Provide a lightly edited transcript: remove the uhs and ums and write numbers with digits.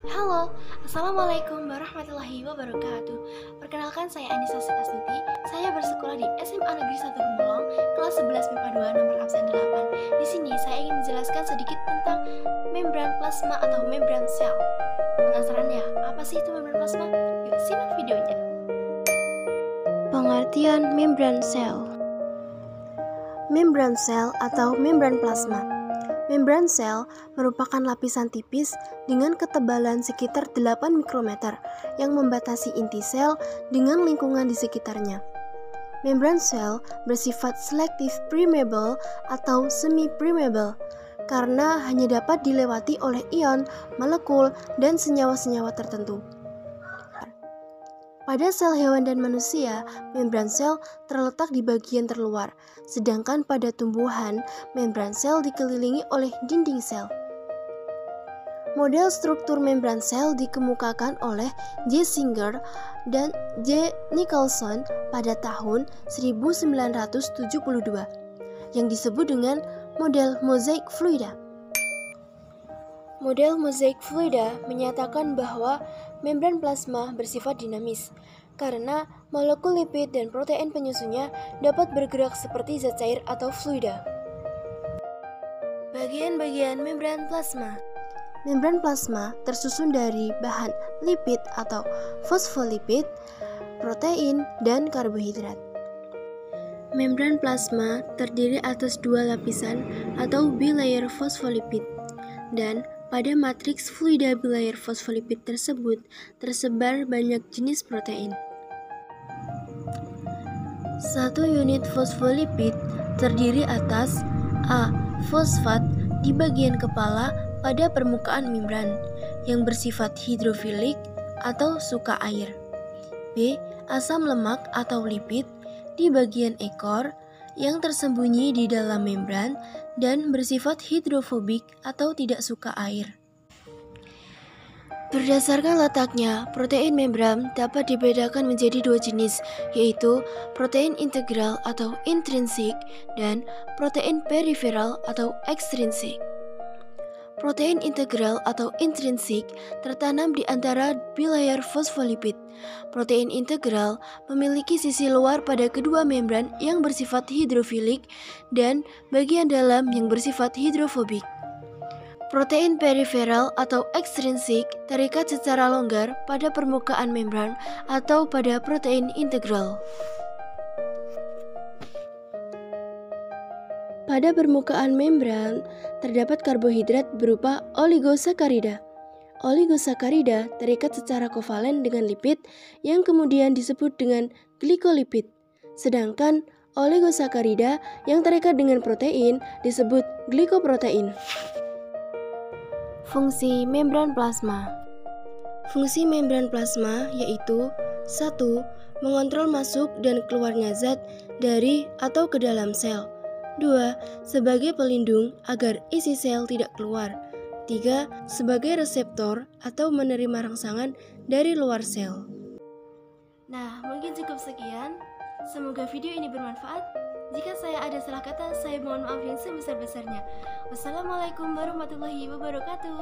Halo, Assalamualaikum warahmatullahi wabarakatuh. Perkenalkan, saya Anissa Sekastuti. Saya bersekolah di SMA Negeri 1 Gemulong, kelas 11 MIPA 2, nomor absen 8. Di sini saya ingin menjelaskan sedikit tentang membran plasma atau membran sel. Penasaran ya, apa sih itu membran plasma? Yuk simak videonya. Pengertian membran sel. Membran sel atau membran plasma. Membran sel merupakan lapisan tipis dengan ketebalan sekitar 8 mikrometer yang membatasi inti sel dengan lingkungan di sekitarnya. Membran sel bersifat selektif permeable atau semi-permeable karena hanya dapat dilewati oleh ion, molekul, dan senyawa-senyawa tertentu. Pada sel hewan dan manusia, membran sel terletak di bagian terluar, sedangkan pada tumbuhan, membran sel dikelilingi oleh dinding sel. Model struktur membran sel dikemukakan oleh J. Singer dan J. Nicholson pada tahun 1972, yang disebut dengan model mozaik fluida. Model mozaik fluida menyatakan bahwa membran plasma bersifat dinamis karena molekul lipid dan protein penyusunnya dapat bergerak seperti zat cair atau fluida. Bagian-bagian membran plasma. Membran plasma tersusun dari bahan lipid atau fosfolipid, protein, dan karbohidrat. Membran plasma terdiri atas dua lapisan atau bilayer fosfolipid, dan pada matriks fluida bilayer fosfolipid tersebut tersebar banyak jenis protein. Satu unit fosfolipid terdiri atas A. Fosfat di bagian kepala pada permukaan membran yang bersifat hidrofilik atau suka air. B. Asam lemak atau lipid di bagian ekor yang tersembunyi di dalam membran dan bersifat hidrofobik atau tidak suka air. Berdasarkan letaknya, protein membran dapat dibedakan menjadi dua jenis, yaitu protein integral atau intrinsik dan protein periferal atau ekstrinsik. Protein integral atau intrinsik tertanam di antara bilayer fosfolipid. Protein integral memiliki sisi luar pada kedua membran yang bersifat hidrofilik dan bagian dalam yang bersifat hidrofobik. Protein periferal atau ekstrinsik terikat secara longgar pada permukaan membran atau pada protein integral. Pada permukaan membran terdapat karbohidrat berupa oligosakarida. Oligosakarida terikat secara kovalen dengan lipid yang kemudian disebut dengan glikolipid. Sedangkan oligosakarida yang terikat dengan protein disebut glikoprotein. Fungsi membran plasma. Fungsi membran plasma yaitu 1. Mengontrol masuk dan keluarnya zat dari atau ke dalam sel. 2. Sebagai pelindung agar isi sel tidak keluar. 3. Sebagai reseptor atau menerima rangsangan dari luar sel. Nah, mungkin cukup sekian. Semoga video ini bermanfaat. Jika saya ada salah kata, saya mohon maaf yang sebesar-besarnya. Wassalamualaikum warahmatullahi wabarakatuh.